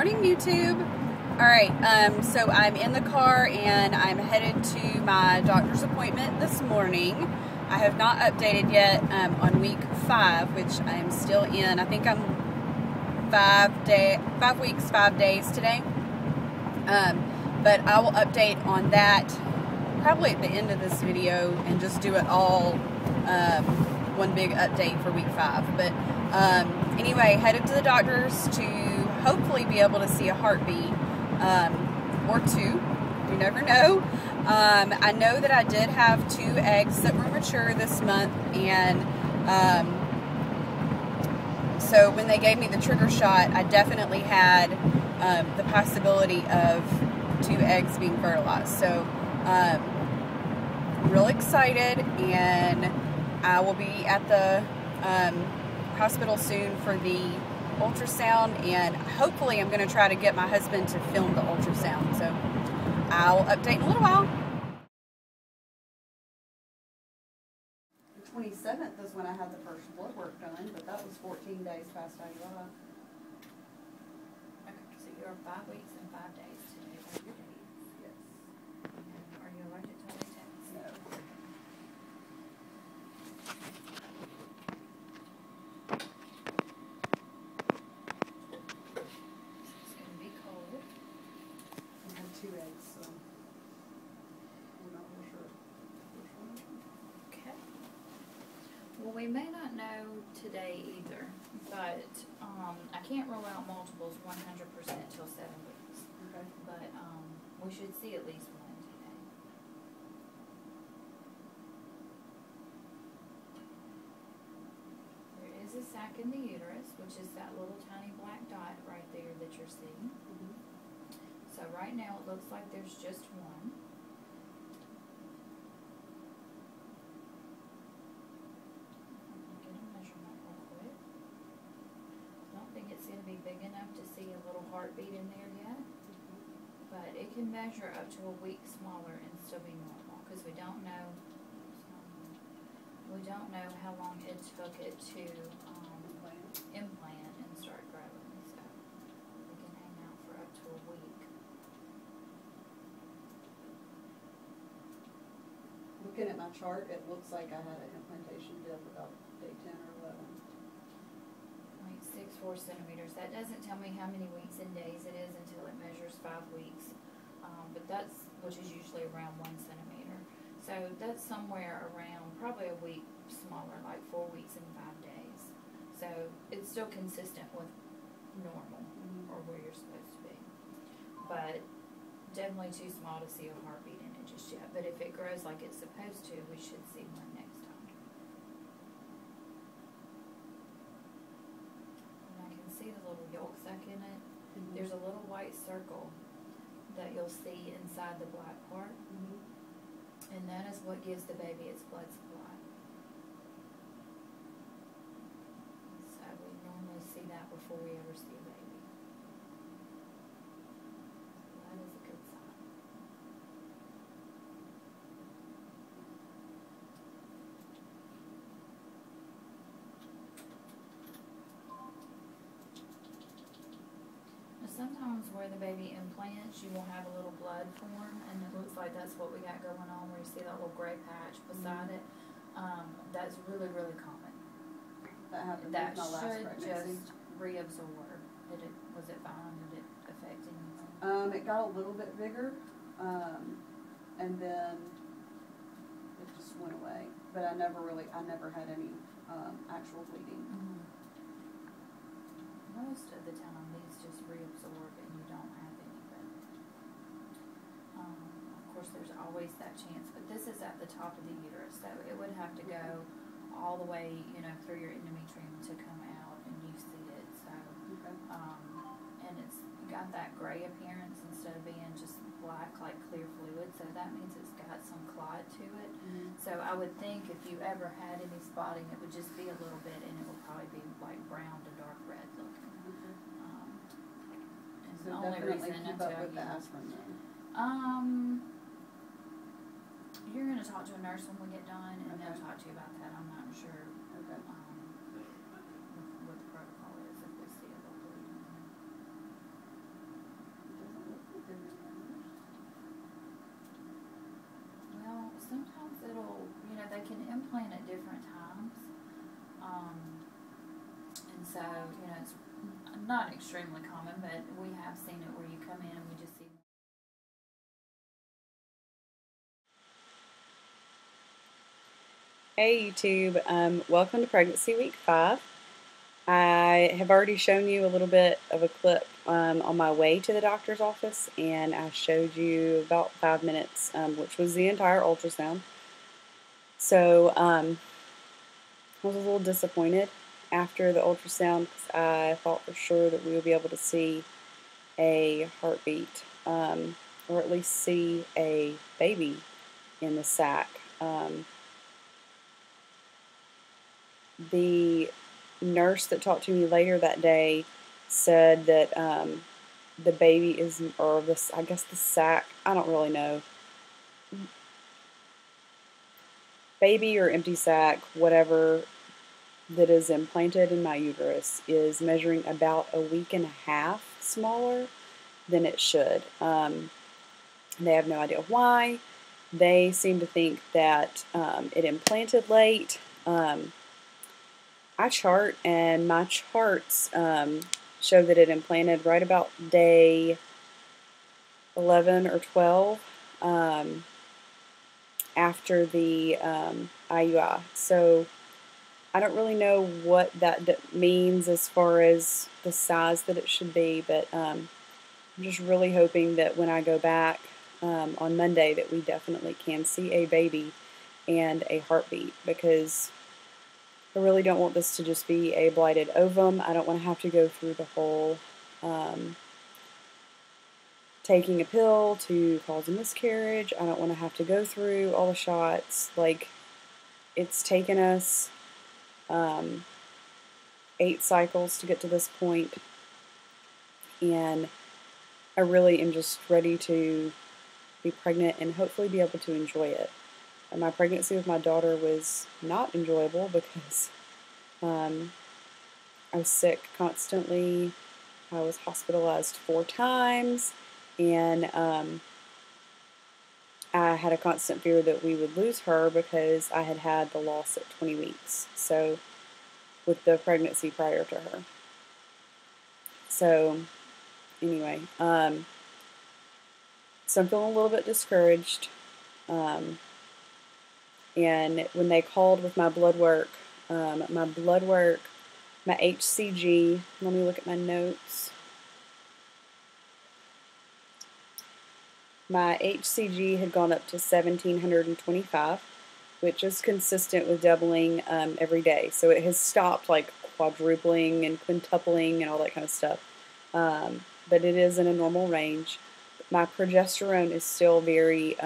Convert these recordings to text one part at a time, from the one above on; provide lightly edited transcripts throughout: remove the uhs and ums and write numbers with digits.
morning, YouTube. Alright, so I'm in the car and I'm headed to my doctor's appointment this morning. I have not updated yet on week 5, which I am still in. I think I'm 5 weeks, 5 days today. But I will update on that probably at the end of this video and just do it all one big update for week 5. But anyway, headed to the doctor's to hopefully be able to see a heartbeat or 2. You never know. I know that I did have 2 eggs that were mature this month, and so when they gave me the trigger shot, I definitely had the possibility of 2 eggs being fertilized. So real excited, and I will be at the hospital soon for the ultrasound, and hopefully I'm going to try to get my husband to film the ultrasound. So I'll update in a little while. The 27th is when I had the first blood work done, but that was 14 days past IUI. Okay, so you're 5 weeks and 5 days today. What are your dates? Yes. And are you allergic to latex? No. It's going to be cold. I had 2 eggs, so I'm not real sure which one. Okay. Well, we may not know today either, but I can't rule out multiples 100% till 7 weeks. Okay. But we should see at least one today. There is a sac in the uterus, which is that little tiny black dot right there that you're seeing. Mm-hmm. So right now it looks like there's just one. Get a measurement real quick. I don't think it's going to be big enough to see a little heartbeat in there yet, but it can measure up to a week smaller and still be normal, because we don't know how long it took it to implant and start growing. So we can hang out for up to a week. Looking at my chart, it looks like I had an implantation dip about day 10 or 11. 0.64 centimeters. That doesn't tell me how many weeks and days it is until it measures 5 weeks, which is usually around 1 centimeter. So that's somewhere around probably a week smaller, like 4 weeks and 5 days. So it's still consistent with normal, or where you're supposed to be, but definitely too small to see a heartbeat in it just yet. But if it grows like it's supposed to, we should see one next time. And I can see the little yolk sac in it. Mm-hmm. There's a little white circle that you'll see inside the black part, and that is what gives the baby its blood supply. So we normally see that before we ever see a baby. That is a good sign. Now sometimes where the baby implants, you will have a little blood form, and it looks like that's what we got going on, where you see that little gray patch beside it. That's really, really common. That happened That with my last should pregnancy. just reabsorb. Was it fine? Did it affect anything? It got a little bit bigger, and then it just went away. But I never had any actual bleeding. Most of the time, these just reabsorb and you don't have any, but of course there's always that chance, but this is at the top of the uterus, so it would have to go all the way, through your endometrium to come out, and you see it, so, and it's got that gray appearance instead of being just black, like clear fluid, so that means it's got some clot to it. So I would think if you ever had any spotting, it would just be a little bit, and it will probably be like brown to dark red looking. And So the only definitely reason keep I up tell with the you, aspirin then. you're going to talk to a nurse when we get done, and they'll Okay. talk to you about that. I'm not sure Okay. what the protocol is if we see a little bleeding. implant at different times. And so, you know, it's not extremely common, but we have seen it where you come in and we just see. Hey YouTube, welcome to Pregnancy Week 5. I have already shown you a little bit of a clip on my way to the doctor's office, and I showed you about 5 minutes, which was the entire ultrasound. So I was a little disappointed after the ultrasound because I thought for sure that we would be able to see a heartbeat, or at least see a baby in the sac. The nurse that talked to me later that day said that the baby is, or this, I guess the sac, I don't really know, baby or empty sac, whatever that is implanted in my uterus is measuring about a week and a half smaller than it should. They have no idea why. They seem to think that it implanted late. I chart, and my charts show that it implanted right about day 11 or 12 after the IUI. So I don't really know what that means as far as the size that it should be, but I'm just really hoping that when I go back on Monday that we definitely can see a baby and a heartbeat, because I really don't want this to just be a blighted ovum. I don't want to have to go through the whole taking a pill to cause a miscarriage. I don't want to have to go through all the shots. Like, it's taken us 8 cycles to get to this point, and I really am just ready to be pregnant and hopefully be able to enjoy it. And my pregnancy with my daughter was not enjoyable because I was sick constantly. I was hospitalized 4 times, and I had a constant fear that we would lose her because I had had the loss at 20 weeks. So, with the pregnancy prior to her. So, anyway, so I'm feeling a little bit discouraged. And when they called with my blood work, my HCG, let me look at my notes. My HCG had gone up to 1,725, which is consistent with doubling every day. So it has stopped like quadrupling and quintupling and all that kind of stuff. But it is in a normal range. My progesterone is still very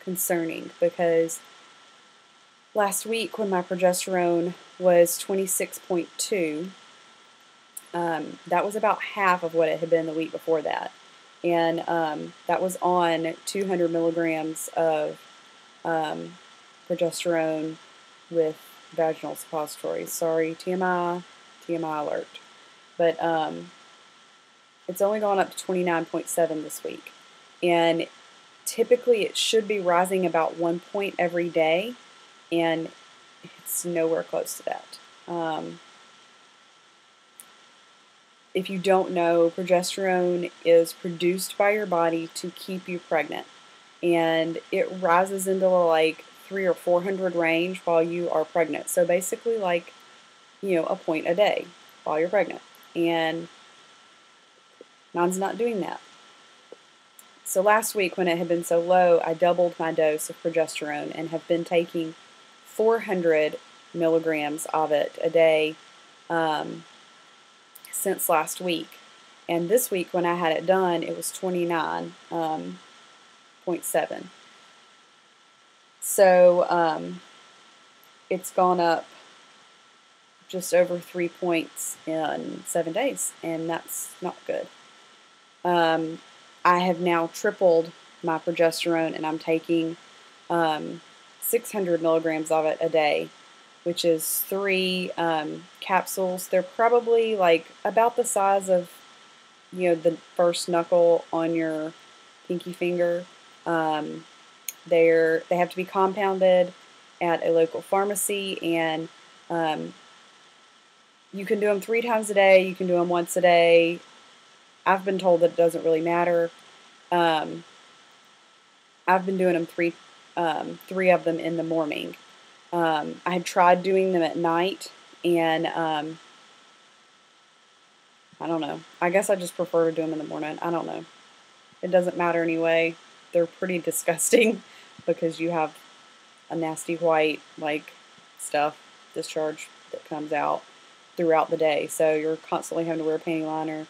concerning, because last week when my progesterone was 26.2, that was about half of what it had been the week before that. And that was on 200 milligrams of progesterone with vaginal suppositories. Sorry, TMI alert. But it's only gone up to 29.7 this week. And typically it should be rising about 1 point every day, and it's nowhere close to that. If you don't know, progesterone is produced by your body to keep you pregnant, and it rises into like 300 or 400 range while you are pregnant. So basically, like, you know, a point a day while you're pregnant, and mine's not doing that. So last week, when it had been so low, I doubled my dose of progesterone and have been taking 400 milligrams of it a day since last week. And this week, when I had it done, it was 29.7. So it's gone up just over 3 points in 7 days, and that's not good. I have now tripled my progesterone, and I'm taking 600 milligrams of it a day, which is 3 capsules. They're probably like about the size of, you know, the first knuckle on your pinky finger. They have to be compounded. at a local pharmacy, and you can do them 3 times a day, you can do them once a day. I've been told that it doesn't really matter. I've been doing them three of them in the morning. I had tried doing them at night, and I don't know. I guess I just prefer to do them in the morning. I don't know. It doesn't matter anyway. They're pretty disgusting because you have a nasty white, like, stuff, discharge that comes out throughout the day. So you're constantly having to wear a panty liner.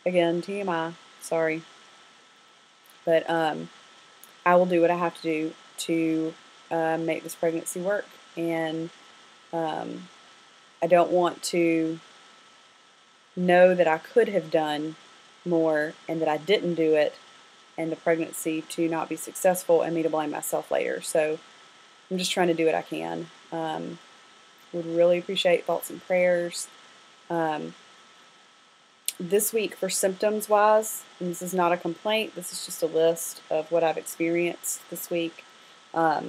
Again, TMI. Sorry. But I will do what I have to do to make this pregnancy work. And I don't want to know that I could have done more and that I didn't do it, and the pregnancy to not be successful and me to blame myself later. So I'm just trying to do what I can. Would really appreciate thoughts and prayers. This week, for symptoms wise, and this is not a complaint, this is just a list of what I've experienced this week. I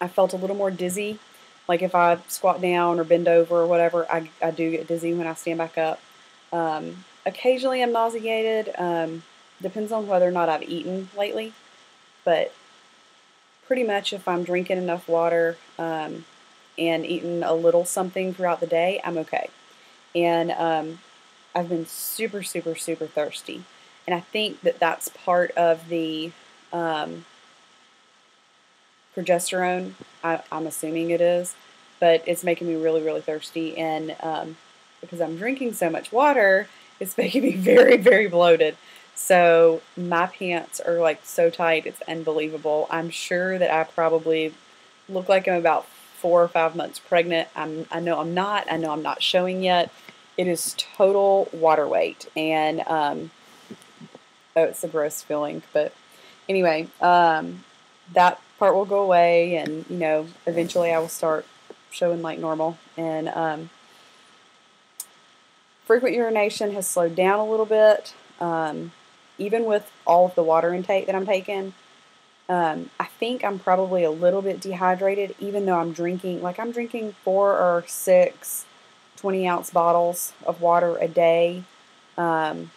felt a little more dizzy. Like if I squat down or bend over or whatever, I do get dizzy when I stand back up. Occasionally I'm nauseated. Depends on whether or not I've eaten lately. But pretty much if I'm drinking enough water and eating a little something throughout the day, I'm okay. And I've been super, super, super thirsty. And I think that that's part of the progesterone. I'm assuming it is. But it's making me really, really thirsty. And because I'm drinking so much water, it's making me very, very bloated. So my pants are like so tight, it's unbelievable. I'm sure that I probably look like I'm about 4 or 5 months pregnant. I know I'm not. I know I'm not showing yet. It is total water weight, and oh, it's a gross feeling. But anyway, that part will go away, and eventually I will start showing like normal. And frequent urination has slowed down a little bit. Even with all of the water intake that I'm taking, I think I'm probably a little bit dehydrated, even though I'm drinking 4 or 6 20-ounce bottles of water a day. And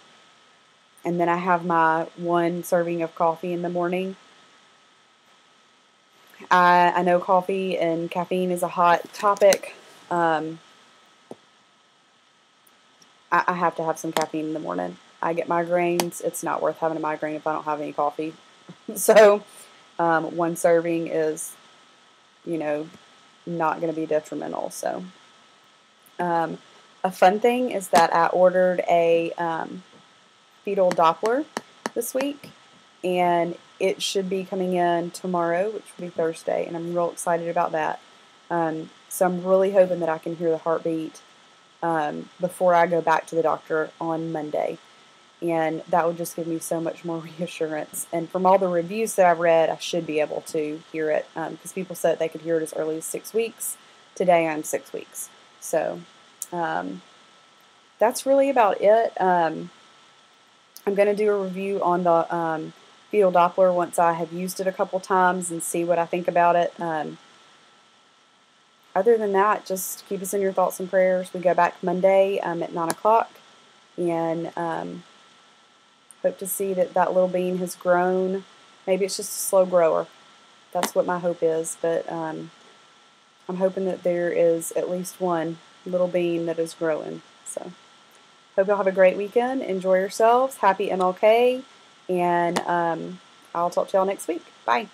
then I have my 1 serving of coffee in the morning. I know coffee and caffeine is a hot topic. I have to have some caffeine in the morning. I get migraines. It's not worth having a migraine if I don't have any coffee. So 1 serving is, not going to be detrimental. So a fun thing is that I ordered a fetal Doppler this week, and it should be coming in tomorrow, which will be Thursday, and I'm real excited about that. So I'm really hoping that I can hear the heartbeat before I go back to the doctor on Monday. And that would just give me so much more reassurance. And from all the reviews that I've read, I should be able to hear it, because people said they could hear it as early as 6 weeks. Today I'm 6 weeks. So that's really about it. I'm going to do a review on the fetal Doppler once I have used it a couple times and see what I think about it. Other than that, just keep us in your thoughts and prayers. We go back Monday at 9 o'clock, and hope to see that little bean has grown. Maybe it's just a slow grower. That's what my hope is. But I'm hoping that there is at least 1 little bean that is growing. So hope y'all have a great weekend. Enjoy yourselves. Happy MLK. And I'll talk to y'all next week. Bye.